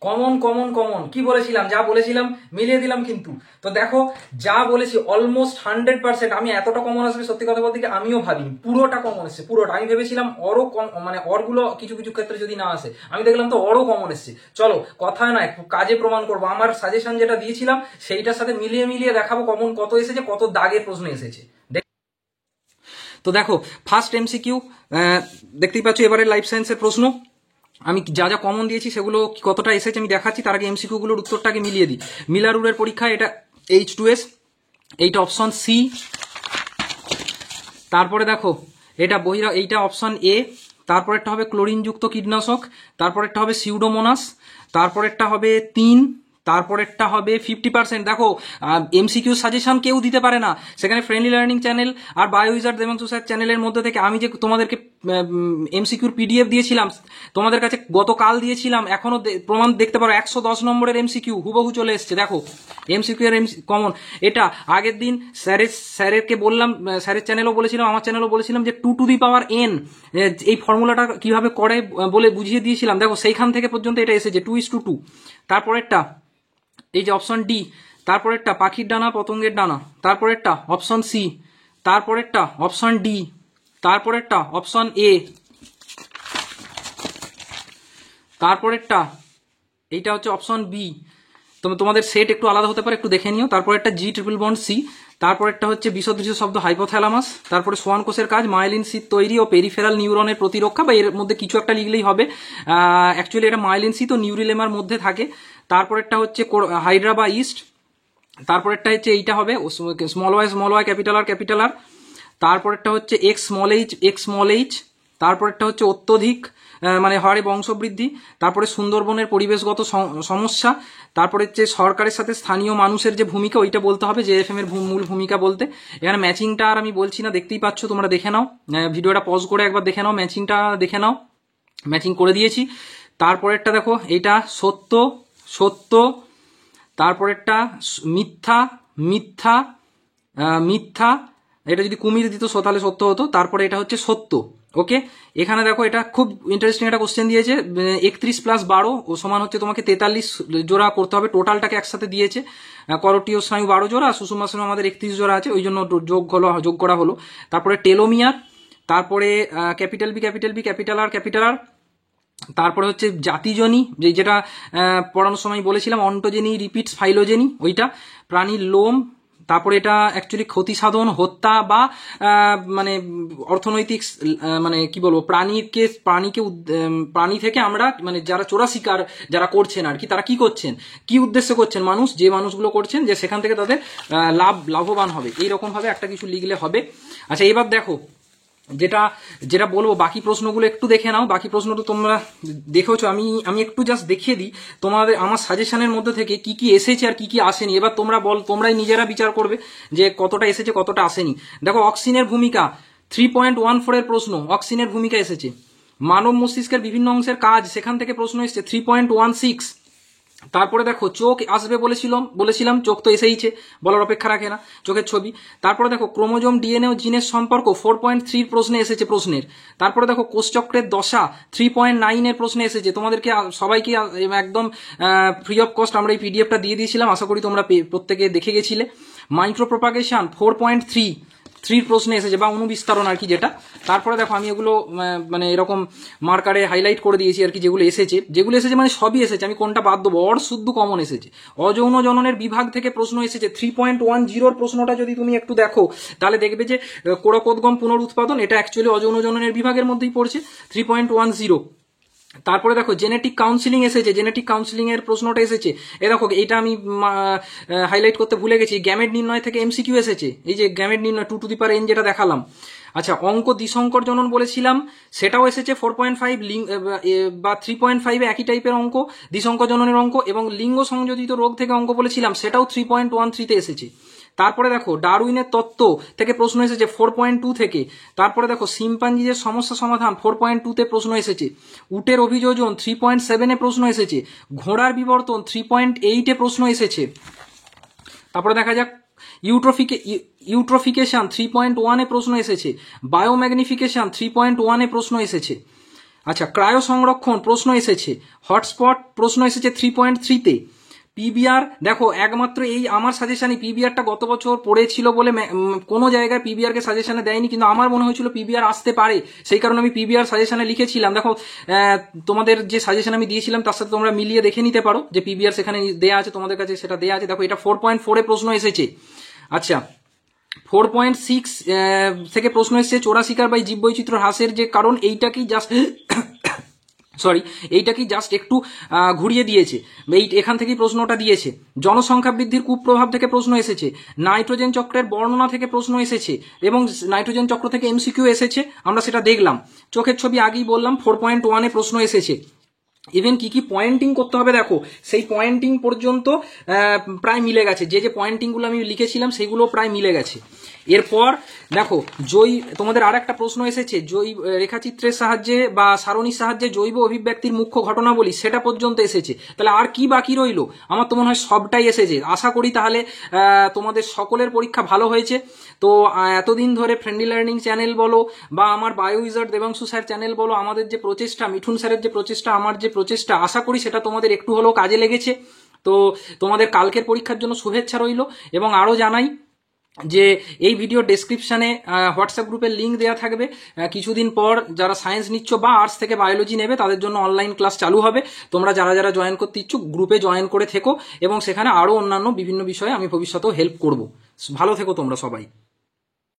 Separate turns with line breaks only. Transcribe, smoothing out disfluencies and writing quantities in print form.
Common common common কি বলেছিলাম, যা বলেছিলাম মিলিয়ে দিলাম কিন্তু। তো দেখো যা বলেছি অলমোস্ট 100%। আমি এতটা কমন আসবে সত্যি কথা বলতে কি আমিও ভাবিনি, পুরোটা কমন এসছে পুরোটা। আমি ভেবেছিলাম অরও কম, মানে অরগুলো কিছু কিছু ক্ষেত্রে যদি না আসে, আমি দেখলাম তো অরও কমন এসছে। চলো কথা নয়, কাজে প্রমাণ করবো। আমার সাজেশন যেটা দিয়েছিলাম সেইটার সাথে মিলিয়ে মিলিয়ে দেখাবো কমন কত এসেছে, কত দাগের প্রশ্ন এসেছে। তো দেখো ফার্স্ট এমসিকিউ দেখতেই পাচ্ছ, এবারে লাইফ সায়েন্সের প্রশ্ন। আমি যা যা কমন দিয়েছি সেগুলো কতটা এসেছে আমি দেখাচ্ছি, তার আগে এমসিকিউ গুলোর উত্তরটাকে মিলিয়ে দিই। মিলারুরের পরীক্ষায় এটা H2S, এইটা অপশন সি। তারপরে দেখো এটা এইটা অপশন এ। তারপরেরটা হবে ক্লোরিনযুক্ত কীটনাশক। তারপরেরটা হবে সিউডোমোনাস। তারপরেরটা হবে 3। তারপরেরটা হবে 50%। দেখো এমসিকিউ সাজেশন কেউ দিতে পারে না, সেখানে ফ্রেন্ডলি লার্নিং চ্যানেল আর বায়োইজার দেবাংশু স্যার চ্যানেলের মধ্যে থেকে আমি যে তোমাদেরকে এমসিকিউর পিডিএফ দিয়েছিলাম, তোমাদের কাছে গতকাল দিয়েছিলাম, এখনো প্রমাণ দেখতে পারো। 110 নম্বরের এমসিকিউ হুবহু চলে এসছে। দেখো এমসিকিউ এর কমন এটা আগের দিন স্যারেরকে বললাম, স্যারের চ্যানেলও বলেছিলাম, আমার চ্যানেলও বলেছিলাম যে 2 টু দি পাওয়ার n এই ফর্মুলাটা কিভাবে করে বলে বুঝিয়ে দিয়েছিলাম। দেখো সেইখান থেকে পর্যন্ত এটা এসেছে 2:2। তারপরেরটা এই যে অপশন ডি। তারপরেরটা পাখির ডানা পতঙ্গের ডানা। তারপরেরটা অপশন সি। তারপরেরটা অপশন ডি। তারপরেরটা অপশন এ। তারপরেরটা এইটা হচ্ছে অপশন বি। তোমাদের সেট একটু আলাদা হতে পারে, একটু দেখে নিও। তারপর একটা জি ট্রিপল বন্ড সি। তারপর একটা হচ্ছে বিসদৃশ্য শব্দ হাইপোথ্যালামাস। তারপরে সোয়ান কোষের কাজ মাইলিন শীত তৈরি ও পেরিফেরাল নিউরনের প্রতিরক্ষা, বা এর মধ্যে কিছু একটা লিখলেই হবে। অ্যাকচুয়ালি এটা মাইলিন শীত ও নিউরিলেমার মধ্যে থাকে। তারপরেরটা হচ্ছে হাইড্রা বা ইস্ট। তারপরেরটা হচ্ছে এইটা হবে স্মল ওয়াই ক্যাপিটাল আর। তারপরেরটা হচ্ছে এক্স স্মল এইচ। তারপরেরটা হচ্ছে অত্যধিক মানে হারে বংশবৃদ্ধি। তারপরে সুন্দরবনের পরিবেশগত সমস্যা। তারপরে হচ্ছে সরকারের সাথে স্থানীয় মানুষের যে ভূমিকা, ওইটা বলতে হবে, জেএফএম এর মূল ভূমিকা বলতে। এখানে ম্যাচিংটা আর আমি বলছি না, দেখতেই পাচ্ছ, তোমরা দেখে নাও, ভিডিওটা পজ করে একবার দেখে নাও, ম্যাচিংটা দেখে নাও, ম্যাচিং করে দিয়েছি। তারপরেরটা দেখো এইটা সত্য সত্য। তারপরেরটা মিথ্যা মিথ্যা মিথ্যা। এটা যদি কুমির দিত তাহলে সত্য হতো। তারপরে এটা হচ্ছে সত্য। ওকে, এখানে দেখো এটা খুব ইন্টারেস্টিং একটা কোশ্চেন দিয়েছে। 31 + 12 ও সমান হচ্ছে তোমাকে 43 জোড়া করতে হবে। টোটালটাকে একসাথে দিয়েছে। করোটিয় স্নায়ু 12 জোড়া, সুষুম্না স্নায়ু আমাদের 31 জোড়া আছে, ওই জন্য যোগ করা হলো। তারপরে টেলোমিয়ার। তারপরে ক্যাপিটাল বি ক্যাপিটাল আর। তারপরে হচ্ছে জাতিজনী, যেটা পড়ানোর সময় বলেছিলাম, অন্টোজেনি রিপিটস ফাইলোজেনি, ওইটা প্রাণীর লোম। তারপরে এটা অ্যাকচুয়ালি ক্ষতি সাধন, হত্যা বা মানে অর্থনৈতিক, মানে কি বলবো, প্রাণী থেকে আমরা, মানে যারা চোরা শিকার যারা করছেন আর কি, তারা কি করছেন, কি উদ্দেশ্যে করছেন, যে মানুষগুলো করছেন, যে সেখান থেকে তাদের লাভবান হবে, এইরকম ভাবে একটা কিছু লিখলে হবে। আচ্ছা এবার দেখো যেটা যেটা বলবো, বাকি প্রশ্নগুলো একটু দেখে নাও। বাকি প্রশ্ন তো তোমরা দেখেছো, আমি একটু জাস্ট দেখিয়ে দিই তোমাদের আমার সাজেশনের মধ্যে থেকে কি কি এসেছে আর কি কি আসেনি। এবার তোমরাই নিজেরা বিচার করবে যে কতটা এসেছে কতটা আসেনি। দেখো অক্সিনের ভূমিকা 3.14 এর প্রশ্ন, অক্সিনের ভূমিকা এসেছে। মানব মস্তিষ্কের বিভিন্ন অংশের কাজ, সেখান থেকে প্রশ্ন এসেছে 3.16। তারপরে দেখো চোখ আসবে বলেছিলাম, চোখ তো এসেইছে, বলার অপেক্ষা রাখে না, চোখের ছবি। তারপরে দেখো ক্রোমোজোম ডিএনএ ও জিনের সম্পর্ক 4.3 প্রশ্নে এসেছে প্রশ্নের। তারপরে দেখো কোষচক্রের দশা 3.9 এর প্রশ্নে এসেছে। তোমাদেরকে সবাইকে একদম ফ্রি অফ কস্ট আমরা এই পিডিএফটা দিয়ে দিয়েছিলাম, আশা করি তোমরা প্রত্যেকে দেখে গেছিলে। মাইক্রোপ্রোপাগেশন 4.3 প্রশ্নে এসেছে, বা অনুবিস্তারণ আর কি যেটা। তারপরে দেখো আমি এগুলো মানে এরকম মার্কারে হাইলাইট করে দিয়েছি আর কি, যেগুলো এসেছে মানে সবই এসেছে, আমি কোনটা বাদ দেবো। শুদ্ধ কমন এসেছে। অযৌন জননের বিভাগ থেকে প্রশ্ন এসেছে 3.10 প্রশ্নটা যদি তুমি একটু দেখো তাহলে দেখবে যে কোরকোদ্গম পুনরুৎপাদন, এটা অ্যাকচুয়ালি অযৌন জননের বিভাগের মধ্যেই পড়ছে 3.10। তারপরে দেখো জেনেটিক কাউন্সিলিং এসেছে, জেনেটিক কাউন্সিলিং এর প্রশ্নটা এসেছে। দেখো এটা আমি হাইলাইট করতে ভুলে গেছি, গ্যামেট নির্ণয় থেকে এমসিকিউ এসেছে, এই যে গ্যামেট নির্ণয় 2 টু দি পাওয়ার n যেটা দেখালাম। আচ্ছা অঙ্ক দ্বিসংকর জনন বলেছিলাম, সেটাও এসেছে 4.5 বা 3.5 একই টাইপের অঙ্ক, দ্বিসংকর জননের অঙ্ক। এবং লিঙ্গ সংযোজিত রোগ থেকে অঙ্ক বলেছিলাম, সেটাও 3.13 এসেছে। তারপরে দেখো ডারউইনের তত্ত্ব থেকে প্রশ্ন এসেছে 4.2 থেকে। তারপরে দেখো শিম্পাঞ্জিদের সমস্যা সমাধান 4.2 প্রশ্ন এসেছে। উটের অভিযোজন 3.7 প্রশ্ন এসেছে। ঘোড়ার বিবর্তন 3.8 প্রশ্ন এসেছে। তারপরে দেখা যাক ইউট্রোফিকেশন 3.1 প্রশ্ন এসেছে। বায়োম্যাগনিফিকেশন 3.1 প্রশ্ন এসেছে। আচ্ছা, ক্রায়ো সংরক্ষণ প্রশ্ন এসেছে, হটস্পট প্রশ্ন এসেছে 3.3-তে। পিবিআর দেখো, একমাত্র এই আমার সাজেশনই, পিবিআরটা গত বছর পড়েছিল বলে কোনো জায়গায় পিবিআরকে সাজেশনে দেয়নি, কিন্তু আমার মনে হয়েছিল পিবিআর আসতে পারে, সেই কারণে আমি পিবিআর সাজেশনে লিখেছিলাম। দেখো তোমাদের যে সাজেশন আমি দিয়েছিলাম তার সাথে তোমরা মিলিয়ে দেখে নিতে পারো যে পিবিআর সেখানে দেয়া আছে, তোমাদের কাছে সেটা দেয়া আছে। দেখো এটা 4.4-এ প্রশ্ন এসেছে। আচ্ছা, 4.6 থেকে প্রশ্ন এসেছে চোরা শিকার বা জীববৈচিত্র্য হ্রাসের যে কারণ, এইটা কি জাস্ট এইটা কি জাস্ট একটু ঘুরিয়ে দিয়েছে, এখান থেকেই প্রশ্নটা দিয়েছে। জনসংখ্যা বৃদ্ধির কুপ্রভাব থেকে প্রশ্ন এসেছে, নাইট্রোজেন চক্রের বর্ণনা থেকে প্রশ্ন এসেছে, এবং নাইট্রোজেন চক্র থেকে এমসিকিউ এসেছে, আমরা সেটা দেখলাম। চোখের ছবি আগেই বললাম 4.1-এ প্রশ্ন এসেছে। ইভেন কি কি পয়েন্টিং করতে হবে দেখো, সেই পয়েন্টিং পর্যন্ত প্রায় মিলে গেছে, যে পয়েন্টিংগুলো আমি লিখেছিলাম সেগুলো প্রায় মিলে গেছে। এরপর দেখো তোমাদের আর একটা প্রশ্ন এসেছে, রেখাচিত্রের সাহায্যে বা সারণীর সাহায্যে জৈব অভিব্যক্তির মুখ্য ঘটনাবলী, সেটা পর্যন্ত এসেছে। তাহলে আর কি বাকি রইলো? আমার তো মনে হয় সবটাই এসেছে। আশা করি তাহলে তোমাদের সকলের পরীক্ষা ভালো হয়েছে। তো এতদিন ধরে ফ্রেন্ডলি লার্নিং চ্যানেল বলো বা আমার bio wizard Debangshu sir channel বলো, আমাদের যে প্রচেষ্টা, মিঠুন স্যারের যে প্রচেষ্টা, আমার যে প্রচেষ্টা, আশা করি সেটা তোমাদের একটু হলেও কাজে লেগেছে। তো তোমাদের কালকের পরীক্ষার জন্য শুভেচ্ছা রইল, এবং আরও জানাই যে এই ভিডিও ডেসক্রিপশানে হোয়াটসঅ্যাপ গ্রুপের লিঙ্ক দেওয়া থাকবে। কিছুদিন পর যারা সায়েন্স নিচ্ছ বা আর্টস থেকে বায়োলজি নেবে তাদের জন্য অনলাইন ক্লাস চালু হবে। তোমরা যারা যারা জয়েন করতে ইচ্ছুক গ্রুপে জয়েন করে থেকো, এবং সেখানে আরও অন্যান্য বিভিন্ন বিষয়ে আমি ভবিষ্যতেও হেল্প করব। ভালো থেকো তোমরা সবাই।